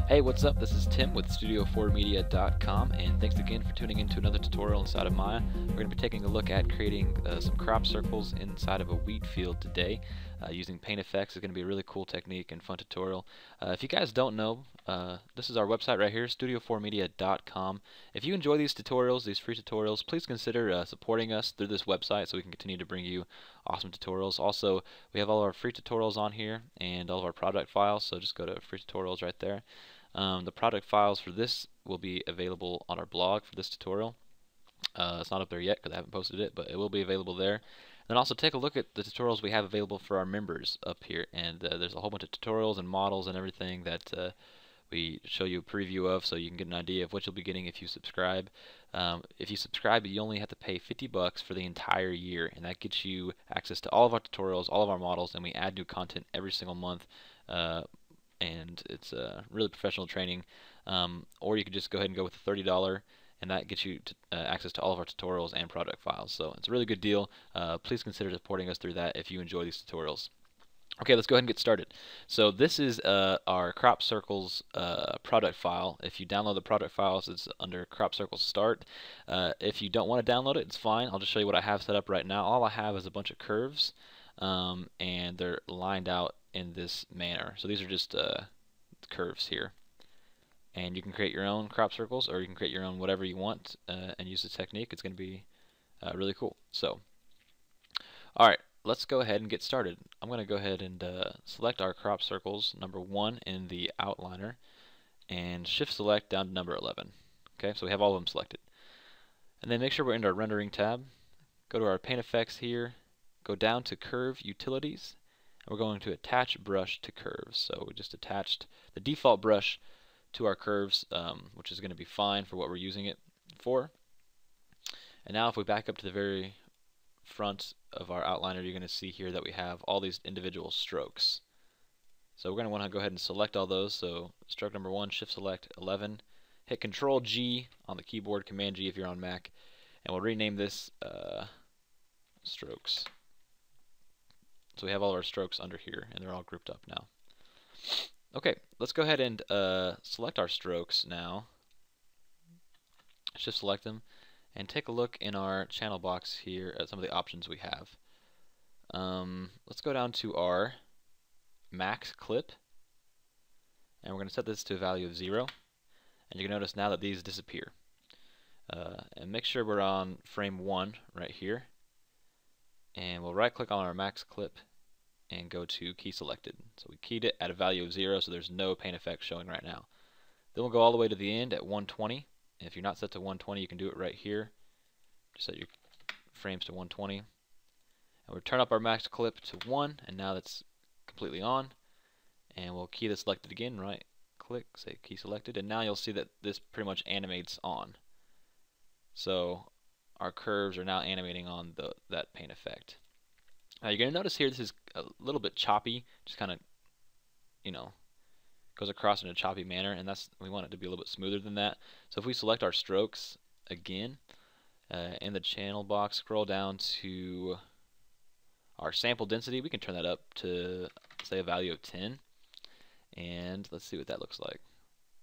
Hey, what's up? This is Tim with Studio4Media.com, and thanks again for tuning in to another tutorial inside of Maya. We're going to be taking a look at creating some crop circles inside of a wheat field today. Using paint effects is going to be a really cool technique and fun tutorial. If you guys don't know, this is our website right here, Studio4Media.com. If you enjoy these tutorials, these free tutorials, please consider supporting us through this website so we can continue to bring you awesome tutorials. Also, we have all our free tutorials on here and all of our project files, so just go to free tutorials right there. The product files for this will be available on our blog for this tutorial. It's not up there yet because I haven't posted it, but it will be available there. Then also take a look at the tutorials we have available for our members up here, and there's a whole bunch of tutorials and models and everything that we show you a preview of, so you can get an idea of what you'll be getting if you subscribe. If you subscribe, you only have to pay $50 for the entire year, and that gets you access to all of our tutorials, all of our models, and we add new content every single month. And it's really professional training. Or you could just go ahead and go with the $30, and that gets you access to all of our tutorials and product files. So it's a really good deal. Please consider supporting us through that if you enjoy these tutorials. Okay, let's go ahead and get started. So this is our crop circles product file. If you download the product files, it's under crop circles start. If you don't want to download it, it's fine. I'll just show you what I have set up right now. All I have is a bunch of curves, and they're lined out in this manner. So these are just curves here. And you can create your own crop circles, or you can create your own whatever you want and use the technique. It's going to be really cool. So, alright, let's go ahead and get started. I'm going to go ahead and select our crop circles, number 1 in the outliner, and shift select down to number 11. Okay, so we have all of them selected. And then make sure we're in our rendering tab. Go to our paint effects here, go down to curve utilities, and we're going to attach brush to curves. So we just attached the default brush to our curves, which is going to be fine for what we're using it for. And now if we back up to the very front of our outliner, you're going to see here that we have all these individual strokes. So we're going to want to go ahead and select all those. So stroke number 1, shift select 11, hit Control G on the keyboard, Command G if you're on Mac, and we'll rename this strokes. So we have all of our strokes under here, and they're all grouped up now. Okay, let's go ahead and select our strokes now. Shift select them, and take a look in our channel box here at some of the options we have. Let's go down to our max clip, and we're going to set this to a value of 0. And you can notice now that these disappear. And make sure we're on frame 1 right here. And we'll right click on our max clip and go to key selected. So we keyed it at a value of 0, so there's no paint effect showing right now. Then we'll go all the way to the end at 120. And if you're not set to 120, you can do it right here. Just set your frames to 120. And we'll turn up our max clip to 1, and now that's completely on. And we'll key this selected again, right click, say key selected, and now you'll see that this pretty much animates on. So our curves are now animating on that paint effect. Now you're going to notice here this is a little bit choppy, just kind of, goes across in a choppy manner, and we want it to be a little bit smoother than that. So if we select our strokes again, in the channel box, scroll down to our sample density. We can turn that up to, say, a value of 10, and let's see what that looks like.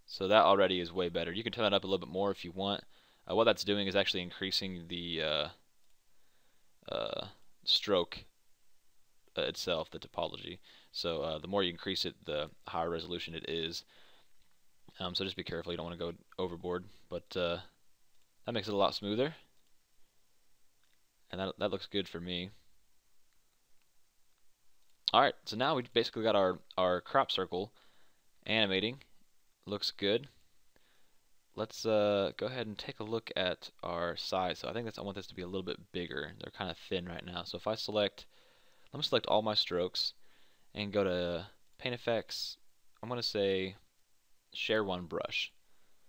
So that already is way better. You can turn that up a little bit more if you want. What that's doing is actually increasing the stroke itself, the topology. So the more you increase it, the higher resolution it is. So just be careful, you don't want to go overboard. But that makes it a lot smoother, and that looks good for me. Alright, so now we basically got our crop circle animating. Looks good. Let's go ahead and take a look at our size. So I think I want this to be a little bit bigger. They're kind of thin right now. So if I select, let me select all my strokes and go to Paint Effects. I'm going to say Share One Brush.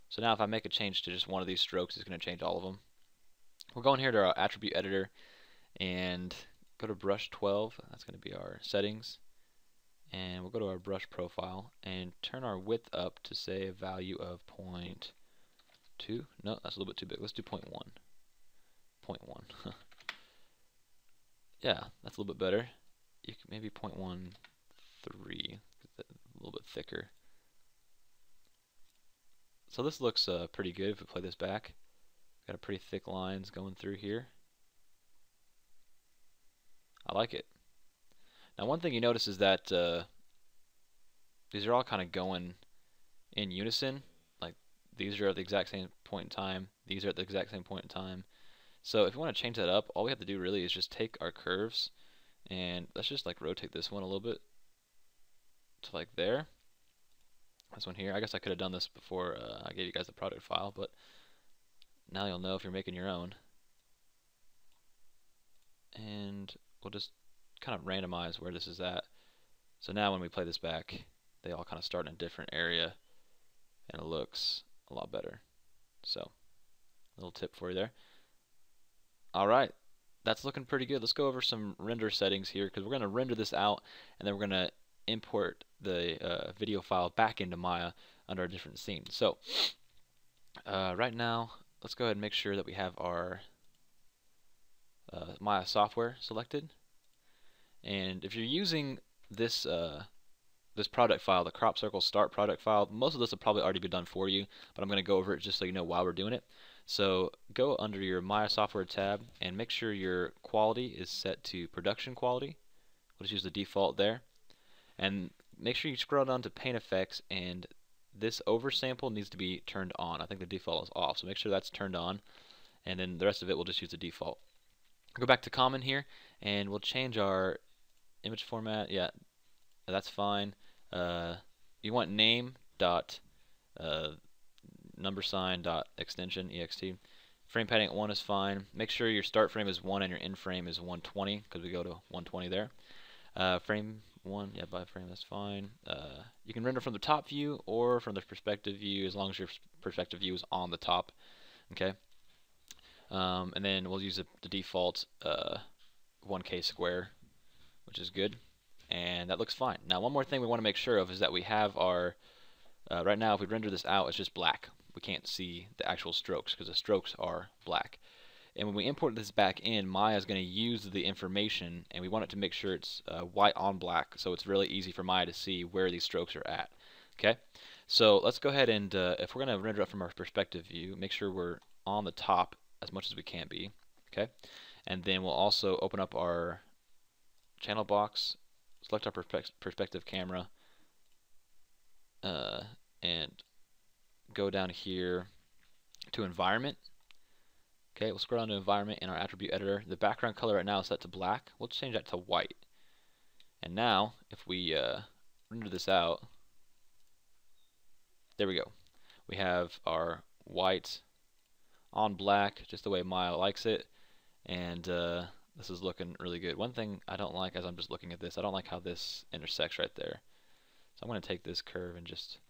So now if I make a change to just one of these strokes, it's going to change all of them. We'll go in here to our Attribute Editor and go to Brush 12. That's going to be our settings. And we'll go to our brush profile and turn our width up to, say, a value of 0.2. No, that's a little bit too big. Let's do 0.1. 0.1. Yeah, that's a little bit better. You can maybe 0.13, a little bit thicker. So this looks pretty good if we play this back. Got a pretty thick lines going through here. I like it. Now one thing you notice is that these are all kind of going in unison. Like these are at the exact same point in time. These are at the exact same point in time. So if you want to change that up, all we have to do really is just take our curves and let's just like rotate this one a little bit to like there. This one here. I guess I could have done this before I gave you guys the product file, but now you'll know if you're making your own. And we'll just kind of randomize where this is at. So now when we play this back, they all kind of start in a different area and it looks a lot better. So, little tip for you there. Alright, that's looking pretty good. Let's go over some render settings here because we're going to render this out and then we're going to import the video file back into Maya under a different scene. So, right now, let's go ahead and make sure that we have our Maya software selected. And if you're using this this product file, the crop circle start product file, most of this will probably already be done for you, but I'm going to go over it just so you know while we're doing it. So go under your Maya software tab and make sure your quality is set to production quality. We'll just use the default there. And make sure you scroll down to Paint Effects, and this oversample needs to be turned on. I think the default is off, so make sure that's turned on, and then the rest of it we'll just use the default. Go back to common here, and we'll change our image format. Yeah, that's fine. You want name dot number sign dot extension ext. Frame padding at 1 is fine. Make sure your start frame is 1 and your end frame is 120 because we go to 120 there. Frame 1, yeah, by frame, that's fine. You can render from the top view or from the perspective view as long as your perspective view is on the top. Okay. And then we'll use the default 1K square, which is good. And that looks fine. Now one more thing we want to make sure of is that we have our, right now if we render this out, it's just black. We can't see the actual strokes because the strokes are black. And when we import this back in, Maya is going to use the information, and we want it to make sure it's white on black, so it's really easy for Maya to see where these strokes are at. Okay, so let's go ahead and if we're going to render it from our perspective view, make sure we're on the top as much as we can be. Okay, and then we'll also open up our channel box, select our perspective camera, and go down here to environment. Okay, we'll scroll down to environment in our attribute editor. The background color right now is set to black. We'll change that to white. And now, if we render this out, there we go. We have our white on black, just the way Maya likes it. And this is looking really good. One thing I don't like as I'm just looking at this, I don't like how this intersects right there. So I'm going to take this curve and just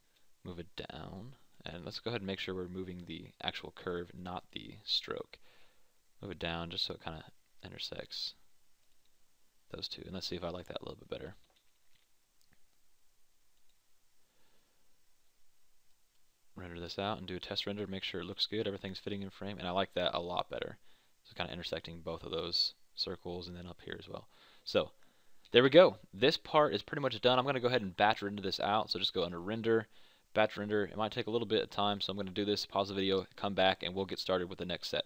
move it down. And let's go ahead and make sure we're moving the actual curve, not the stroke. Move it down just so it kind of intersects those two. And let's see if I like that a little bit better. Render this out and do a test render, make sure it looks good, everything's fitting in frame, and I like that a lot better. So kind of intersecting both of those circles and then up here as well. So there we go. This part is pretty much done. I'm going to go ahead and batch render this out. So just go under render, batch render. It might take a little bit of time, so I'm going to do this, pause the video, come back, and we'll get started with the next set.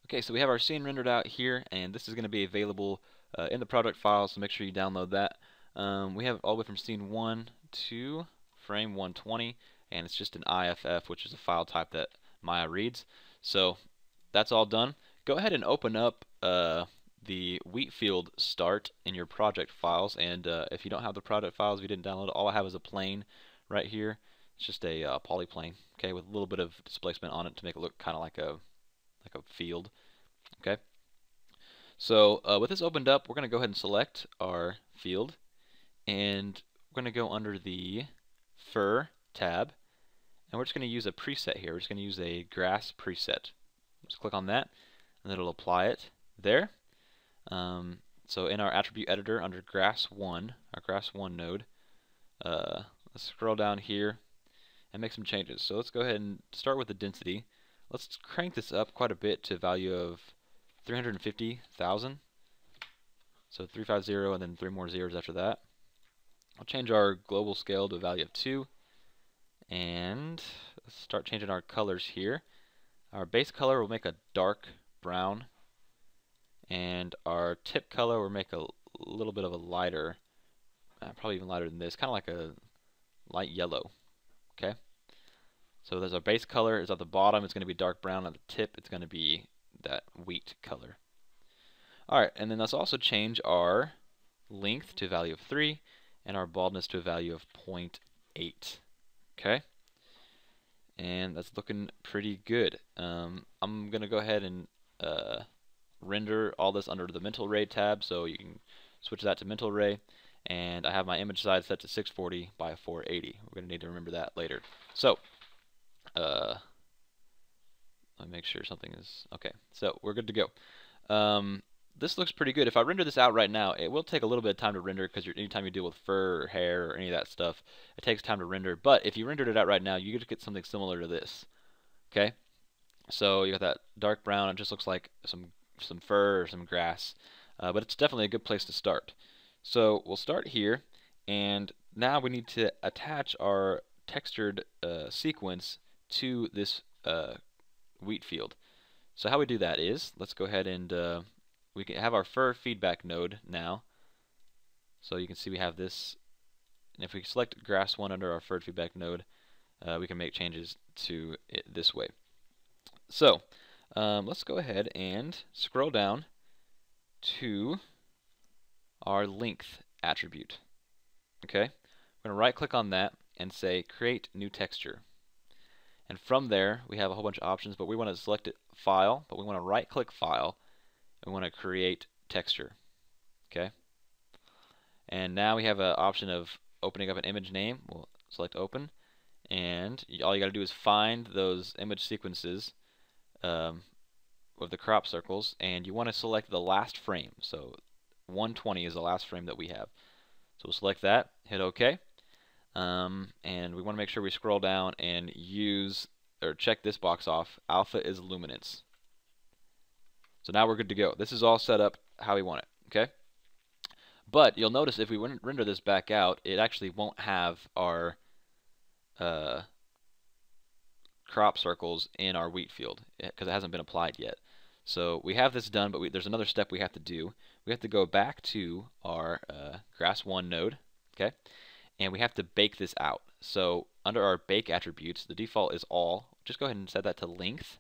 Okay, so we have our scene rendered out here, and this is going to be available in the product file, so make sure you download that. We have all the way from scene 1 to frame 120, and it's just an IFF, which is a file type that Maya reads. So that's all done. Go ahead and open up the Wheatfield start in your project files, and if you don't have the product files, if you didn't download it, all I have is a plane right here. It's just a polyplane, okay, with a little bit of displacement on it to make it look kind of like a field. Okay. So with this opened up, we're going to go ahead and select our field, and we're going to go under the Fur tab, and we're just going to use a preset here. We're just going to use a grass preset. Just click on that, and it'll apply it there. So in our attribute editor under grass 1, our grass 1 node, let's scroll down here and make some changes. So let's go ahead and start with the density. Let's crank this up quite a bit to a value of 350,000. So 350 and then 3 more zeros after that. I'll change our global scale to a value of 2. And let's start changing our colors here. Our base color will make a dark brown, and our tip color will make a little bit of a lighter, probably even lighter than this, kind of like a light yellow. Okay. So there's our base color is at the bottom. It's going to be dark brown. At the tip, it's going to be that wheat color. All right, and then let's also change our length to a value of 3 and our baldness to a value of 0.8. Okay. And that's looking pretty good. I'm going to go ahead and render all this under the mental ray tab, so you can switch that to mental ray. And I have my image size set to 640 by 480. We're going to need to remember that later. So let me make sure something is okay. So we're good to go. This looks pretty good. If I render this out right now, it will take a little bit of time to render because anytime you deal with fur or hair or any of that stuff, it takes time to render. But if you rendered it out right now, you get something similar to this. Okay? So you got that dark brown. It just looks like some fur or some grass. But it's definitely a good place to start. So we'll start here, and now we need to attach our textured sequence to this wheat field. So how we do that is, let's go ahead and we can have our fur feedback node now. So you can see we have this, and if we select grass 1 under our fur feedback node, we can make changes to it this way. So let's go ahead and scroll down to our length attribute. Okay, we're going to right click on that and say create new texture. And from there we have a whole bunch of options, but we want to select it file, but we want to right click file. We want to create texture. Okay. And now we have an option of opening up an image name. We'll select open, and all you got to do is find those image sequences with the crop circles, and you want to select the last frame. So 120 is the last frame that we have. So we'll select that, hit OK, and we want to make sure we scroll down and use or check this box off. Alpha is luminance. So now we're good to go. This is all set up how we want it, okay? But you'll notice if we render this back out, it actually won't have our crop circles in our wheat field because it hasn't been applied yet. So we have this done, but there's another step we have to do. We have to go back to our grass 1 node, okay? And we have to bake this out. So under our bake attributes, the default is all. Just go ahead and set that to length.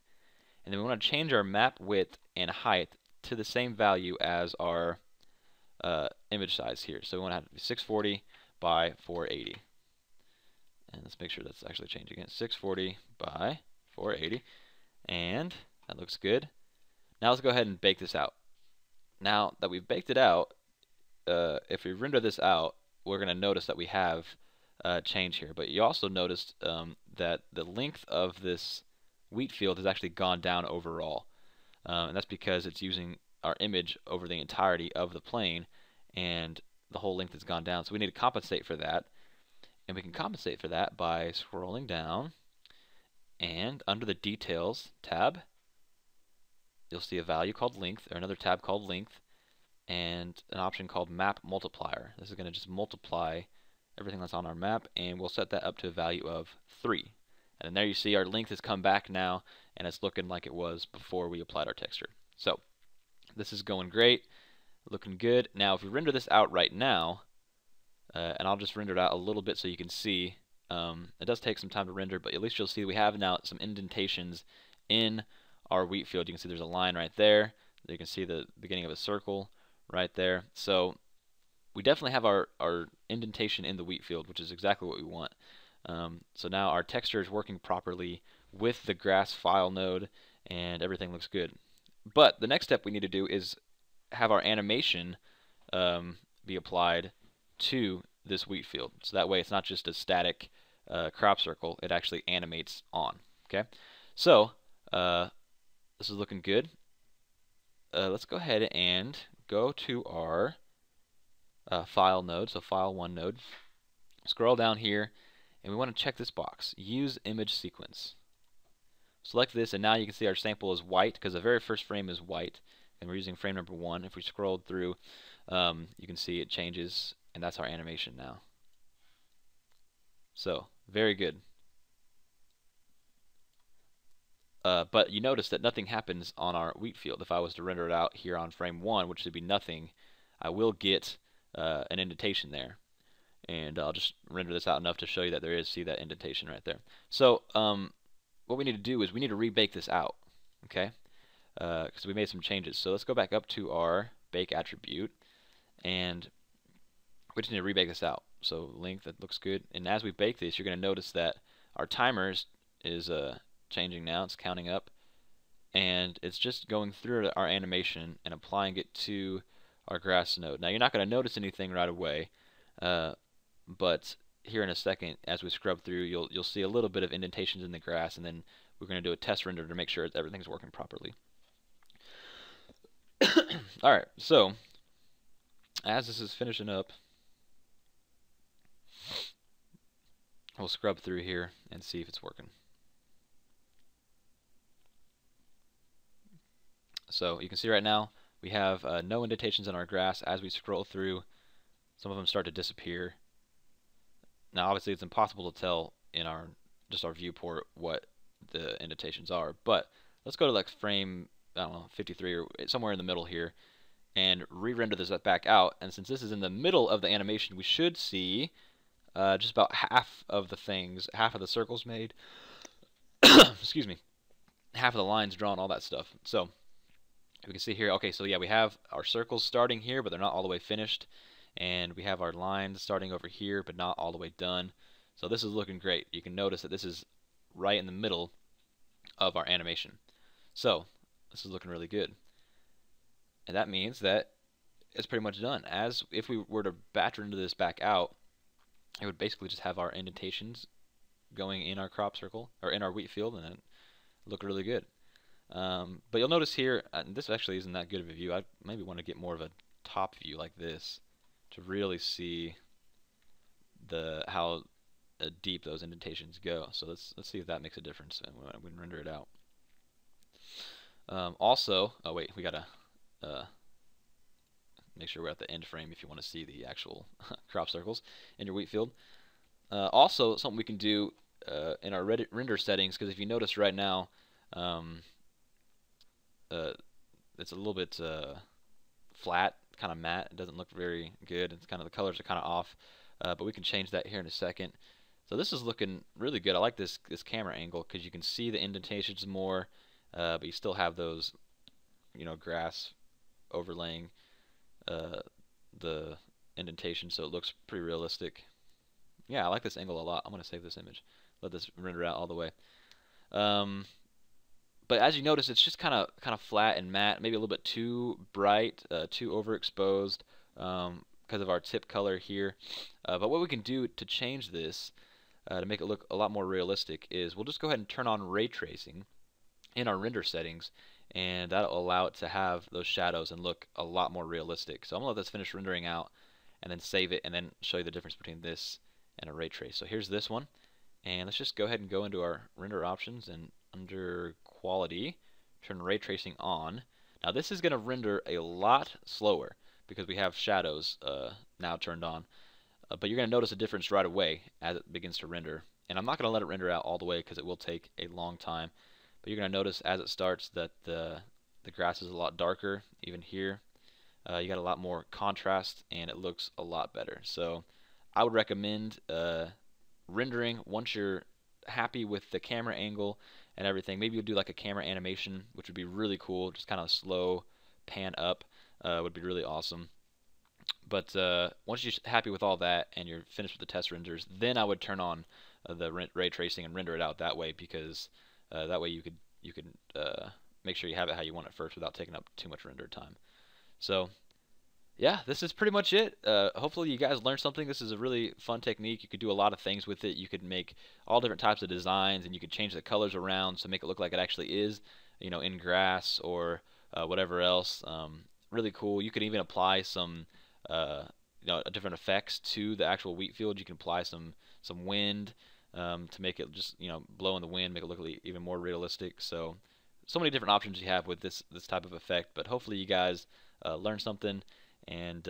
And then we want to change our map width and height to the same value as our image size here. So we want to have it be 640 by 480. And let's make sure that's actually changing again. 640 by 480. And that looks good. Now let's go ahead and bake this out. Now that we've baked it out, if we render this out, we're going to notice that we have change here. But you also noticed that the length of this wheat field has actually gone down overall. And that's because it's using our image over the entirety of the plane, and the whole length has gone down. So we need to compensate for that. And we can compensate for that by scrolling down, and under the Details tab, you'll see a value called length, or another tab called length, and an option called map multiplier. This is going to just multiply everything that's on our map, and we'll set that up to a value of 3. And then there you see our length has come back now, and it's looking like it was before we applied our texture. So this is going great, looking good. Now if we render this out right now, and I'll just render it out a little bit so you can see, it does take some time to render, but at least you'll see we have now some indentations in our wheat field. You can see there's a line right there. You can see the beginning of a circle right there. So we definitely have our indentation in the wheat field, which is exactly what we want. So now our texture is working properly with the grass file node, and everything looks good. But the next step we need to do is have our animation be applied to this wheat field. So that way it's not just a static crop circle, it actually animates on. Okay, so this is looking good. Let's go ahead and go to our file node, so file 1 node. Scroll down here, and we want to check this box, use image sequence. Select this, and now you can see our sample is white because the very first frame is white, and we're using frame number 1. If we scroll through, you can see it changes, and that's our animation now. So very good. But you notice that nothing happens on our wheat field. If I was to render it out here on frame 1, which would be nothing, I will get an indentation there. And I'll just render this out enough to show you that there is, see that indentation right there. So what we need to do is we need to rebake this out, okay? Because we made some changes. So let's go back up to our bake attribute, and we just need to rebake this out. So length, that looks good. And as we bake this, you're going to notice that our timer is changing now. It's counting up, and it's just going through our animation and applying it to our grass node. Now you're not going to notice anything right away, but here in a second, as we scrub through, you'll see a little bit of indentations in the grass, and then we're going to do a test render to make sure that everything's working properly. Alright, so as this is finishing up, we'll scrub through here and see if it's working. So you can see right now we have no indentations in our grass. As we scroll through, some of them start to disappear. Now obviously it's impossible to tell in our viewport what the indentations are, but let's go to like frame, I don't know, 53 or somewhere in the middle here, and re-render this back out. And since this is in the middle of the animation, we should see just about half of the things, half of the circles made, excuse me, half of the lines drawn, all that stuff. So we can see here, okay, so yeah, we have our circles starting here, but they're not all the way finished, and we have our lines starting over here, but not all the way done. So this is looking great. You can notice that this is right in the middle of our animation. So this is looking really good. And that means that it's pretty much done. As if we were to batch render this back out, it would basically just have our indentations going in our crop circle, or in our wheat field, and it look really good. But you'll notice here, this actually isn't that good of a view. I maybe want to get more of a top view like this to really see how deep those indentations go. So let's see if that makes a difference when we render it out. Also, oh wait, we gotta make sure we're at the end frame if you want to see the actual crop circles in your wheat field. Also, something we can do in our render settings, because if you notice right now, it's a little bit flat, kind of matte. It doesn't look very good. It's kind of, the colors are kind of off, but we can change that here in a second. So this is looking really good. I like this camera angle because you can see the indentations more, but you still have those, grass overlaying the indentation, so it looks pretty realistic. Yeah, I like this angle a lot. I'm going to save this image. Let this render out all the way. But as you notice, it's just kind of flat and matte, maybe a little bit too bright, too overexposed because of our tip color here. But what we can do to change this, to make it look a lot more realistic, is we'll just go ahead and turn on ray tracing in our render settings, and that'll allow it to have those shadows and look a lot more realistic. So I'm going to let this finish rendering out and then save it, and then show you the difference between this and a ray trace. So here's this one, and let's just go ahead and go into our render options, and under quality, turn ray tracing on. Now this is going to render a lot slower because we have shadows now turned on, but you're going to notice a difference right away as it begins to render. And I'm not going to let it render out all the way because it will take a long time, but you're going to notice as it starts that the grass is a lot darker. Even here, you got a lot more contrast, and it looks a lot better. So I would recommend rendering once you're happy with the camera angle and everything. Maybe you'll do like a camera animation, which would be really cool. Just kind of slow pan up would be really awesome. But once you're happy with all that and you're finished with the test renders, then I would turn on the ray tracing and render it out that way, because that way you could make sure you have it how you want it first without taking up too much render time. So yeah, this is pretty much it. Hopefully you guys learned something. This is a really fun technique. You could do a lot of things with it. You could make all different types of designs, and you could change the colors around to make it look like it actually is, in grass or whatever else. Really cool. You could even apply some, different effects to the actual wheat field. You can apply some wind to make it just, blow in the wind, make it look even more realistic. So many different options you have with this type of effect. But hopefully you guys learned something and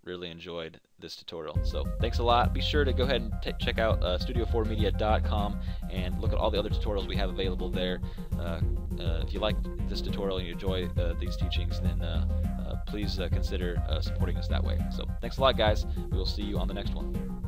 really enjoyed this tutorial. So thanks a lot. Be sure to go ahead and check out studio4media.com and look at all the other tutorials we have available there. If you like this tutorial and you enjoy these teachings, then please consider supporting us that way. So thanks a lot, guys. We will see you on the next one.